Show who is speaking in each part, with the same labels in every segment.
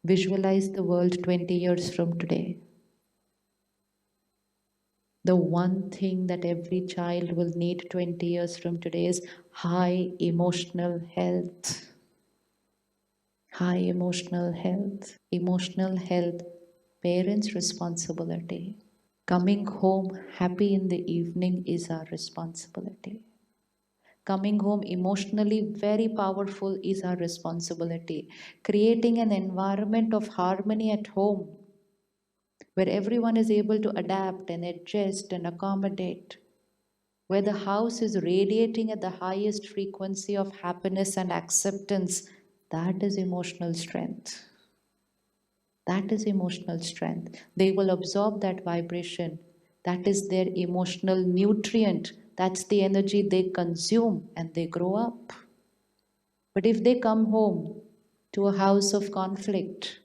Speaker 1: Visualize the world 20 years from today. The one thing that every child will need 20 years from today is high emotional health. High emotional health. Emotional health, parents' responsibility. Coming home happy in the evening is our responsibility. Coming home emotionally very powerful is our responsibility. Creating an environment of harmony at home where everyone is able to adapt and adjust and accommodate, where the house is radiating at the highest frequency of happiness and acceptance, that is emotional strength. That is emotional strength. They will absorb that vibration. That is their emotional nutrient. That's the energy they consume and they grow up. But if they come home to a house of conflict,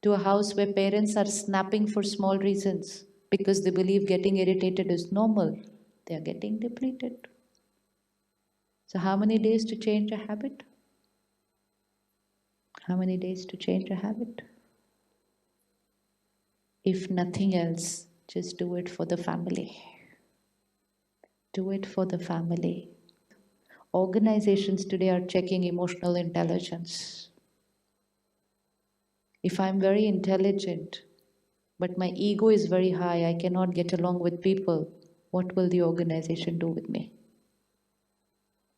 Speaker 1: to a house where parents are snapping for small reasons because they believe getting irritated is normal, they are getting depleted. So, how many days to change a habit? How many days to change a habit? If nothing else, just do it for the family. Do it for the family. Organizations today are checking emotional intelligence. If I'm very intelligent, but my ego is very high, I cannot get along with people, what will the organization do with me?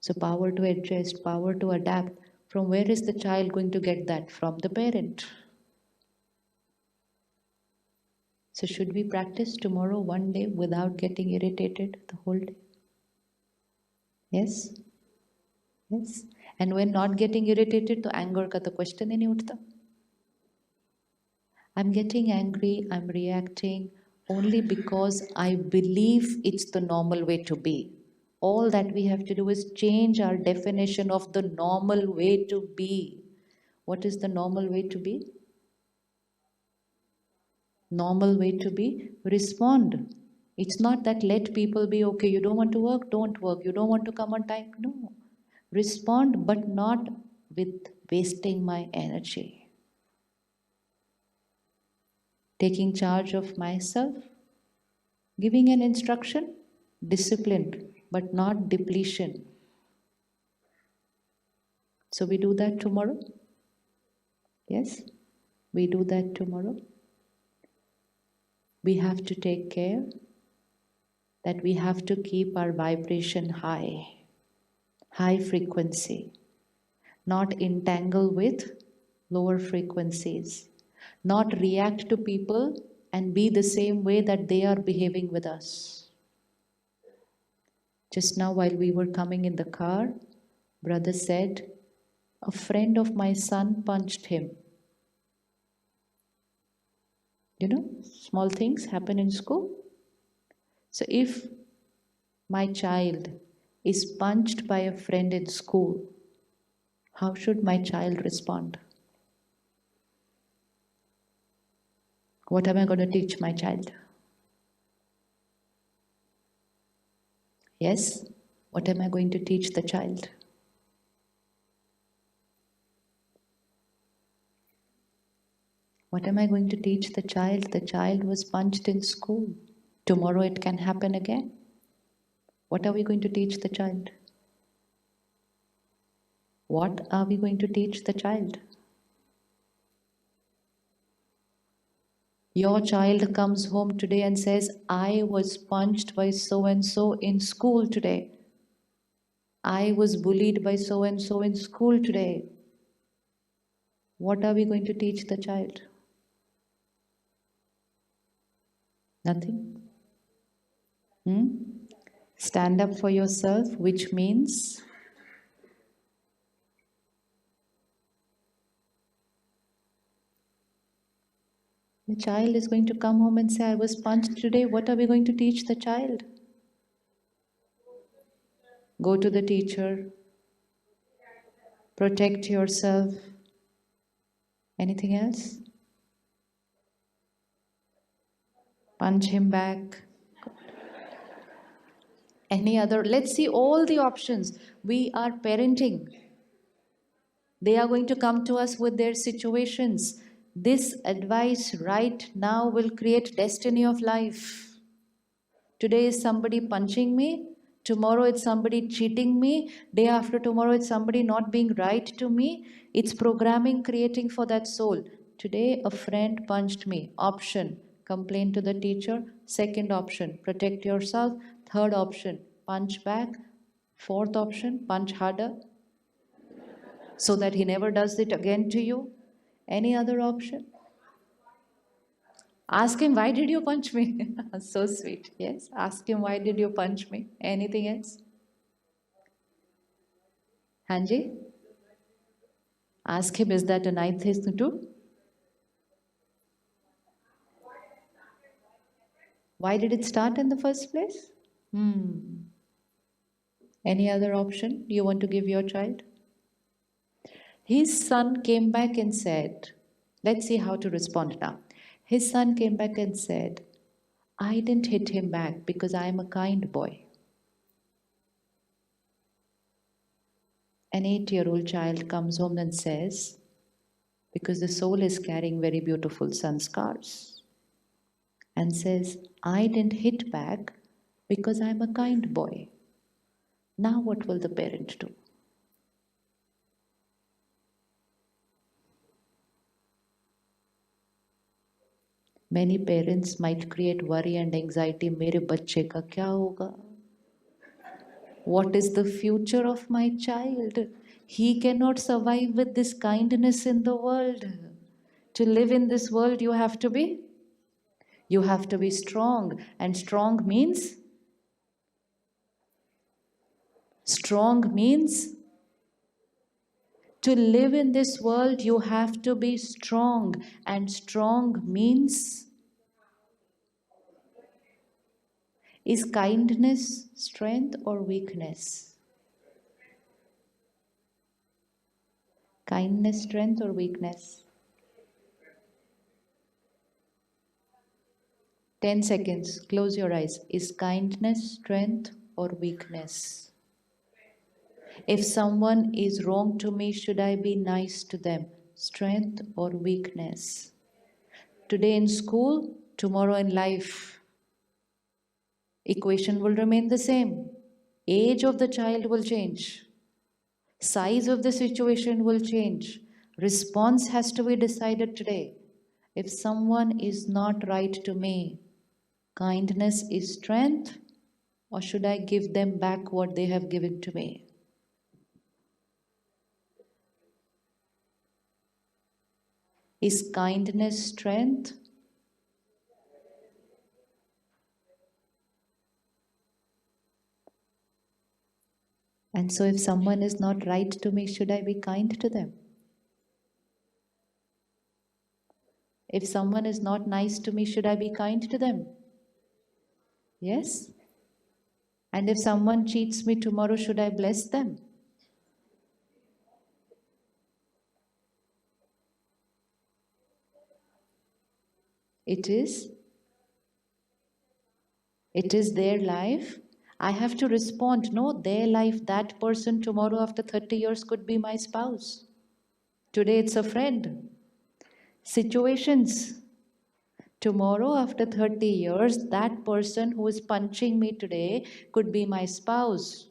Speaker 1: So, power to adjust, power to adapt. From where is the child going to get that? From the parent. So, should we practice tomorrow one day without getting irritated the whole day? Yes? Yes. And when not getting irritated, to anger ka to question hi nahi uthta. I'm getting angry, I'm reacting only because I believe it's the normal way to be. All that we have to do is change our definition of the normal way to be. What is the normal way to be? Normal way to be? Respond. It's not that let people be okay. You don't want to work, don't work. You don't want to come on time. No. Respond, but not with wasting my energy. Taking charge of myself, giving an instruction, discipline, but not depletion. So we do that tomorrow? Yes? We do that tomorrow? We have to take care that we have to keep our vibration high, high frequency, not entangle with lower frequencies, not react to people and be the same way that they are behaving with us. Just now, while we were coming in the car, brother said, a friend of my son punched him. You know, small things happen in school. So if my child is punched by a friend in school, how should my child respond? What am I going to teach my child? Yes? What am I going to teach the child? What am I going to teach the child? The child was punched in school. Tomorrow it can happen again. What are we going to teach the child? What are we going to teach the child? Your child comes home today and says, I was punched by so and so in school today. I was bullied by so and so in school today. What are we going to teach the child? Nothing. Stand up for yourself, which means the child is going to come home and say, I was punched today. What are we going to teach the child? Go to the teacher. Protect yourself. Anything else? Punch him back. Any other? Let's see all the options. We are parenting. They are going to come to us with their situations. This advice right now will create destiny of life. Today is somebody punching me. Tomorrow it's somebody cheating me. Day after tomorrow it's somebody not being right to me. It's programming creating for that soul. Today a friend punched me. Option, complain to the teacher. Second option, protect yourself. Third option, punch back. Fourth option, punch harder so that he never does it again to you. Any other option? Ask him, why did you punch me? So sweet. Yes. Ask him, why did you punch me? Anything else? Hanji? Ask him, is that a nice thing too? Why did it start in the first place? Any other option you want to give your child? His son came back and said, let's see how to respond now. His son came back and said, I didn't hit him back because I am a kind boy. An 8-year-old child comes home and says, because the soul is carrying very beautiful sanskars, and says, I didn't hit back because I'm a kind boy. Now what will the parent do? Many parents might create worry and anxiety. मेरे बच्चे का क्या होगा? What is the future of my child? He cannot survive with this kindness in the world. To live in this world, you have to be strong. And strong means to live in this world, you have to be strong. And strong means, is kindness strength or weakness? Kindness, strength or weakness? 10 seconds, close your eyes. Is kindness strength or weakness? If someone is wrong to me, should I be nice to them? Strength or weakness? Today in school, tomorrow in life, equation will remain the same. Age of the child will change. Size of the situation will change. Response has to be decided today. If someone is not right to me, kindness is strength, or should I give them back what they have given to me? Is kindness strength? And so if someone is not right to me, should I be kind to them? If someone is not nice to me, should I be kind to them? Yes? And if someone cheats me tomorrow, should I bless them? It is their life. I have to respond. No, their life, that person tomorrow after 30 years could be my spouse. Today it's a friend. Situations. Tomorrow after 30 years, that person who is punching me today could be my spouse,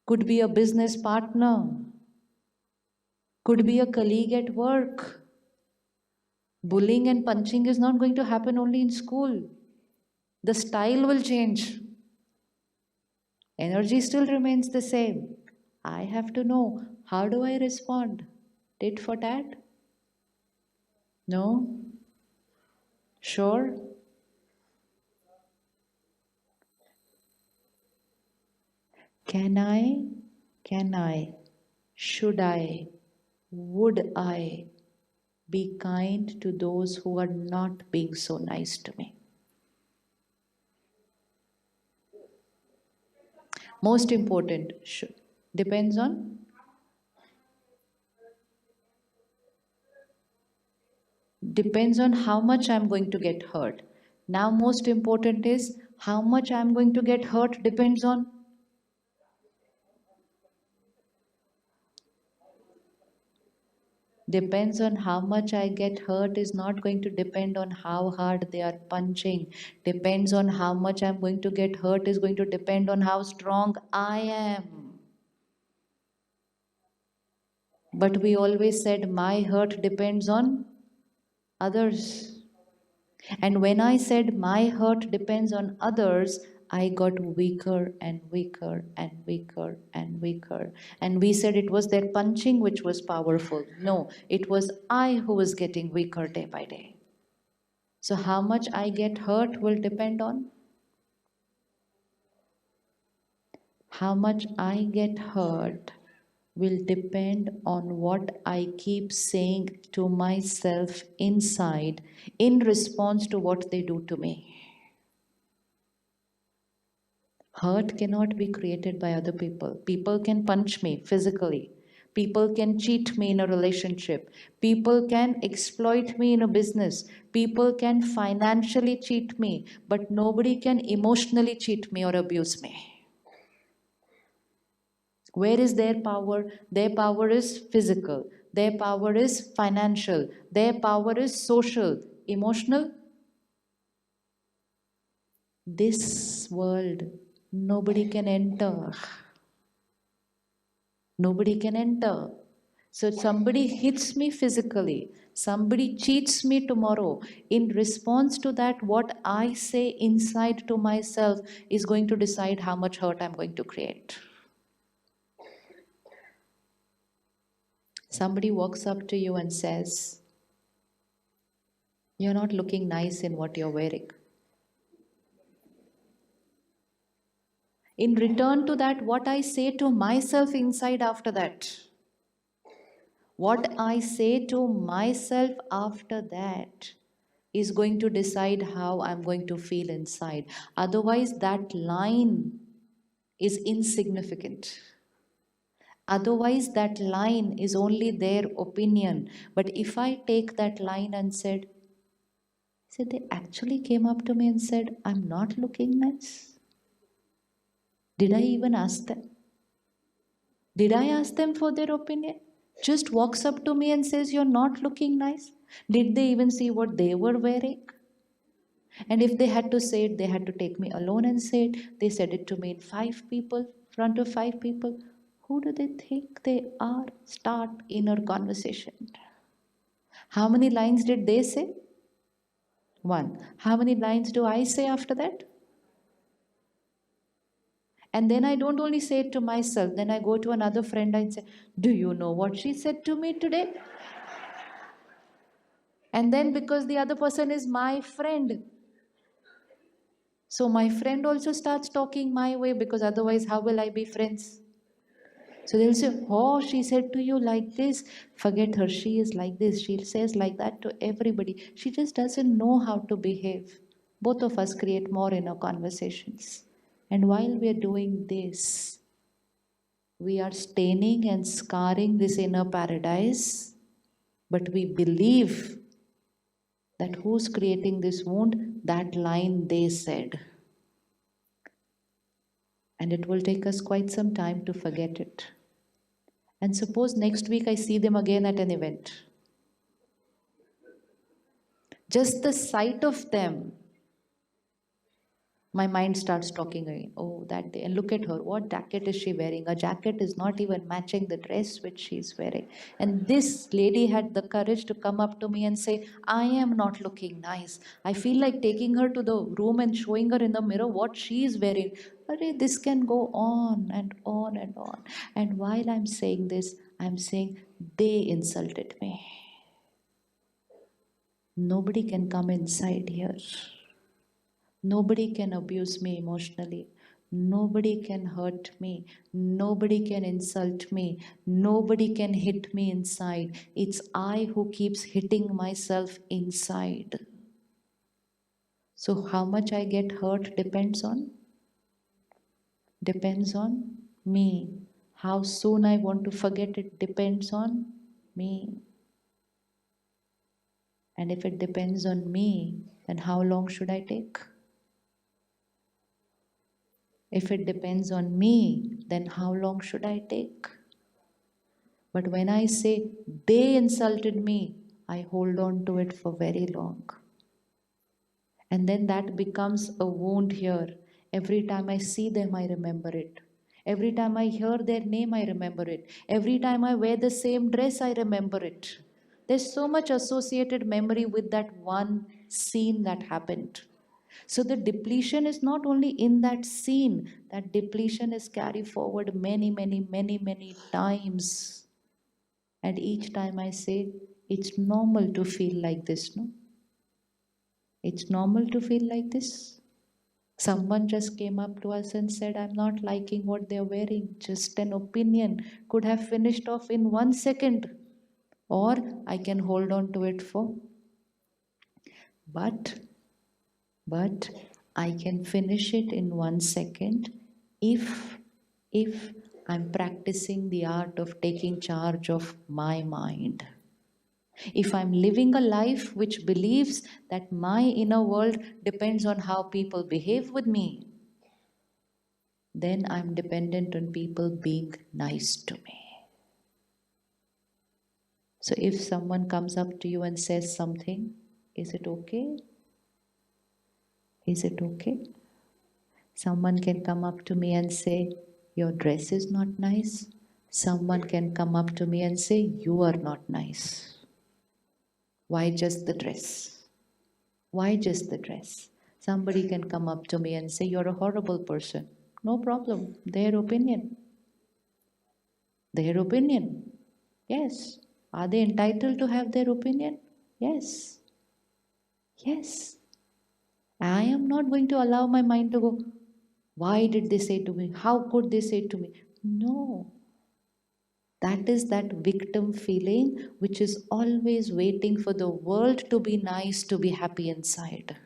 Speaker 1: could be a business partner, could be a colleague at work. Bullying and punching is not going to happen only in school. The style will change. Energy still remains the same. I have to know, how do I respond? Tit for tat? No? Sure? Can I, should I, would I be kind to those who are not being so nice to me? Most important, depends on how much I'm going to get hurt. Now most important is how much I'm going to get hurt depends on Depends on how much I get hurt is not going to depend on how hard they are punching. Depends on how much I'm going to get hurt is going to depend on how strong I am. But we always said my hurt depends on others. And when I said my hurt depends on others, I got weaker and weaker and weaker and weaker. And we said it was their punching which was powerful. No, it was I who was getting weaker day by day. So, how much I get hurt will depend on how much I get hurt will depend on what I keep saying to myself inside in response to what they do to me. Hurt cannot be created by other people. People can punch me physically. People can cheat me in a relationship. People can exploit me in a business. People can financially cheat me. But nobody can emotionally cheat me or abuse me. Where is their power? Their power is physical. Their power is financial. Their power is social. Emotional? This world, nobody can enter. Nobody can enter. So somebody hits me physically, somebody cheats me tomorrow. In response to that, what I say inside to myself is going to decide how much hurt I'm going to create. Somebody walks up to you and says, "You're not looking nice in what you're wearing." In return to that, what I say to myself inside after that, what I say to myself after that is going to decide how I'm going to feel inside. Otherwise, that line is insignificant. Otherwise, that line is only their opinion. But if I take that line and said, they actually came up to me and said, "I'm not looking nice." Did I even ask them? Did I ask them for their opinion? Just walks up to me and says, "You're not looking nice." Did they even see what they were wearing? And if they had to say it, they had to take me alone and say it. They said it to me in five people, front of five people. Who do they think they are? Start inner conversation. How many lines did they say? One. How many lines do I say after that? And then I don't only say it to myself, then I go to another friend and say, "Do you know what she said to me today?" And then because the other person is my friend, so my friend also starts talking my way, because otherwise, how will I be friends? So they'll say, "Oh, she said to you like this. Forget her. She is like this. She says like that to everybody. She just doesn't know how to behave." Both of us create more inner conversations. And while we are doing this, we are staining and scarring this inner paradise. But we believe that who's creating this wound? That line they said. And it will take us quite some time to forget it. And suppose next week I see them again at an event. Just the sight of them, my mind starts talking again. Oh, that day. And look at her. What jacket is she wearing? A jacket is not even matching the dress which she's wearing. And this lady had the courage to come up to me and say, "I am not looking nice." I feel like taking her to the room and showing her in the mirror what she is wearing. This can go on and on and on. And while I'm saying this, I'm saying they insulted me. Nobody can come inside here. Nobody can abuse me emotionally. Nobody can hurt me. Nobody can insult me. Nobody can hit me inside. It's I who keeps hitting myself inside. So how much I get hurt depends on me. How soon I want to forget it depends on me. And if it depends on me, then how long should I take? If it depends on me, then how long should I take? But when I say they insulted me, I hold on to it for very long. And then that becomes a wound here. Every time I see them, I remember it. Every time I hear their name, I remember it. Every time I wear the same dress, I remember it. There's so much associated memory with that one scene that happened. So the depletion is not only in that scene, that depletion is carried forward many, many, many, many times. And each time I say, it's normal to feel like this, no? It's normal to feel like this. Someone just came up to us and said, I'm not liking what they're wearing. Just an opinion could have finished off in 1 second. Or I can hold on to it for. But I can finish it in 1 second if I'm practicing the art of taking charge of my mind. If I'm living a life which believes that my inner world depends on how people behave with me, then I'm dependent on people being nice to me. So if someone comes up to you and says something, is it okay? Is it okay? Someone can come up to me and say, your dress is not nice. Someone can come up to me and say, you are not nice. Why just the dress? Why just the dress? Somebody can come up to me and say, you're a horrible person. No problem. Their opinion. Their opinion. Yes. Are they entitled to have their opinion? Yes. Yes. I am not going to allow my mind to go, why did they say to me? How could they say to me? No. That is that victim feeling which is always waiting for the world to be nice, to be happy inside.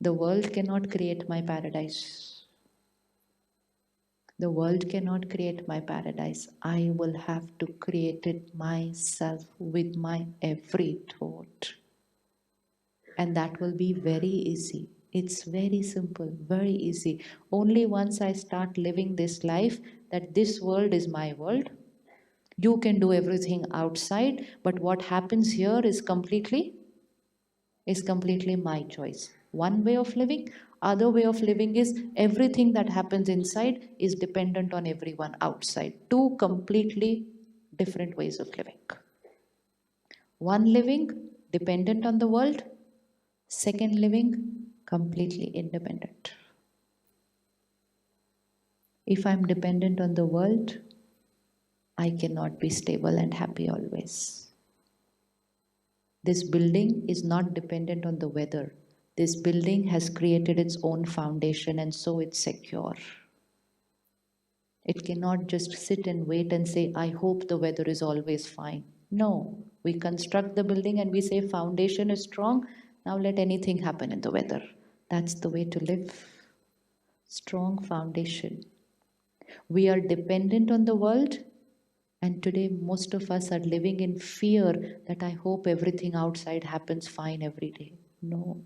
Speaker 1: The world cannot create my paradise. The world cannot create my paradise. I will have to create it myself with my every thought. And that will be very easy. It's very simple, very easy. Only once I start living this life that this world is my world. You can do everything outside, but what happens here is completely my choice. One way of living, other way of living is everything that happens inside is dependent on everyone outside. Two completely different ways of living. One living dependent on the world, second living completely independent. If I'm dependent on the world, I cannot be stable and happy always. This building is not dependent on the weather. This building has created its own foundation and so it's secure. It cannot just sit and wait and say, I hope the weather is always fine. No, we construct the building and we say foundation is strong, now let anything happen in the weather. That's the way to live. Strong foundation. We are dependent on the world, and today most of us are living in fear that I hope everything outside happens fine every day. No.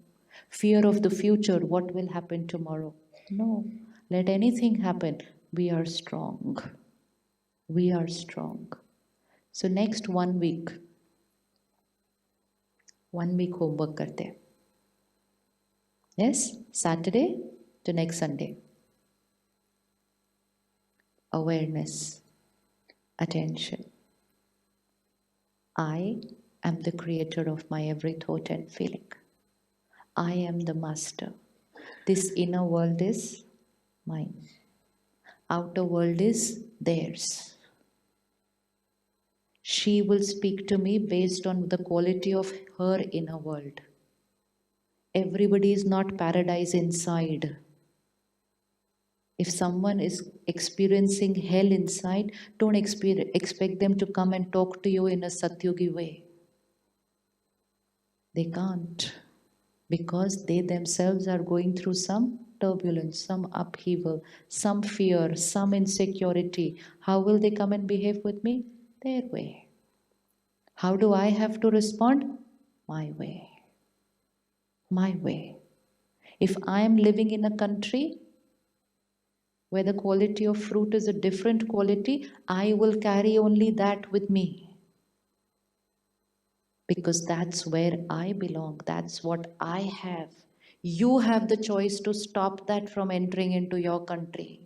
Speaker 1: Fear of the future, what will happen tomorrow? No. Let anything happen. We are strong. We are strong. So next 1 week homework karte hain. Yes, Saturday to next Sunday. Awareness, attention. I am the creator of my every thought and feeling. I am the master. This inner world is mine. Outer world is theirs. She will speak to me based on the quality of her inner world. Everybody is not paradise inside. If someone is experiencing hell inside, don't expect them to come and talk to you in a Satyugi way. They can't, because they themselves are going through some turbulence, some upheaval, some fear, some insecurity. How will they come and behave with me? Their way. How do I have to respond? My way. My way. If I am living in a country where the quality of fruit is a different quality, I will carry only that with me because that's where I belong. That's what I have. You have the choice to stop that from entering into your country.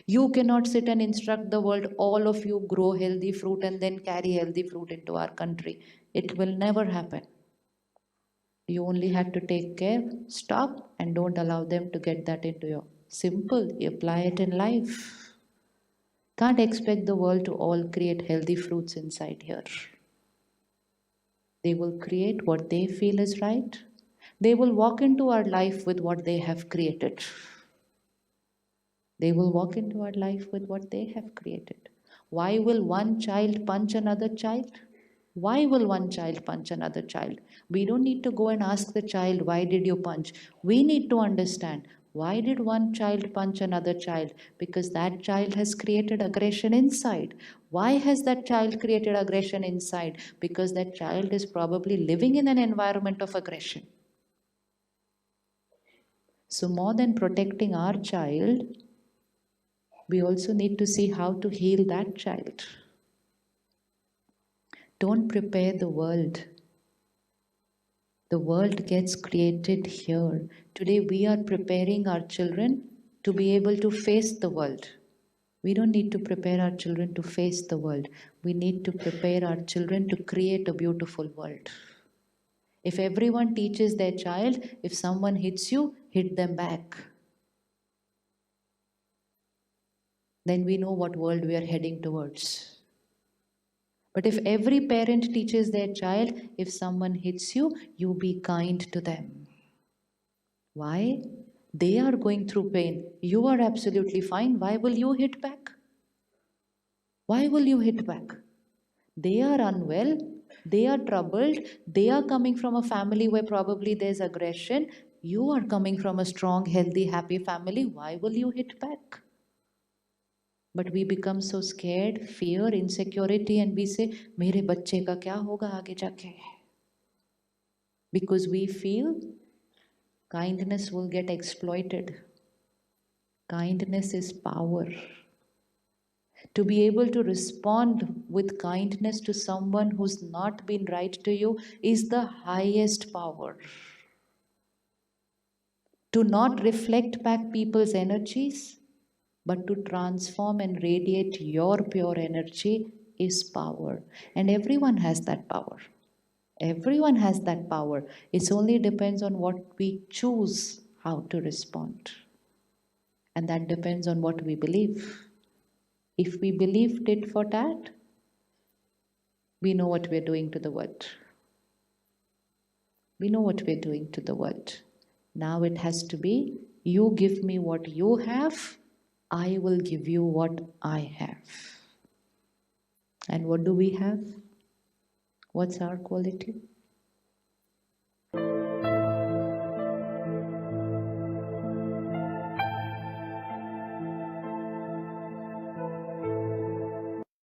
Speaker 1: You cannot sit and instruct the world, all of you grow healthy fruit and then carry healthy fruit into our country. It will never happen. You only have to take care, stop, and don't allow them to get that into your. Simple, you apply it in life. Can't expect the world to all create healthy fruits inside here. They will create what they feel is right. They will walk into our life with what they have created. They will walk into our life with what they have created. Why will one child punch another child? Why will one child punch another child? We don't need to go and ask the child, why did you punch? We need to understand, why did one child punch another child? Because that child has created aggression inside. Why has that child created aggression inside? Because that child is probably living in an environment of aggression. So, more than protecting our child, we also need to see how to heal that child. Don't prepare the world. The world gets created here. Today, we are preparing our children to be able to face the world. We don't need to prepare our children to face the world. We need to prepare our children to create a beautiful world. If everyone teaches their child, if someone hits you, hit them back. Then we know what world we are heading towards. But if every parent teaches their child, if someone hits you, you be kind to them. Why? They are going through pain. You are absolutely fine. Why will you hit back? Why will you hit back? They are unwell. They are troubled. They are coming from a family where probably there's aggression. You are coming from a strong, healthy, happy family. Why will you hit back? But we become so scared, fear, insecurity, and we say, मेरे बच्चे का क्या होगा आगे जाके? Because we feel kindness will get exploited. Kindness is power. To be able to respond with kindness to someone who's not been right to you is the highest power. To not reflect back people's energies, but to transform and radiate your pure energy is power. And everyone has that power. Everyone has that power. It only depends on what we choose how to respond. And that depends on what we believe. If we believe tit for tat, we know what we're doing to the world. We know what we're doing to the world. Now it has to be, you give me what you have, I will give you what I have. And what do we have? What's our quality?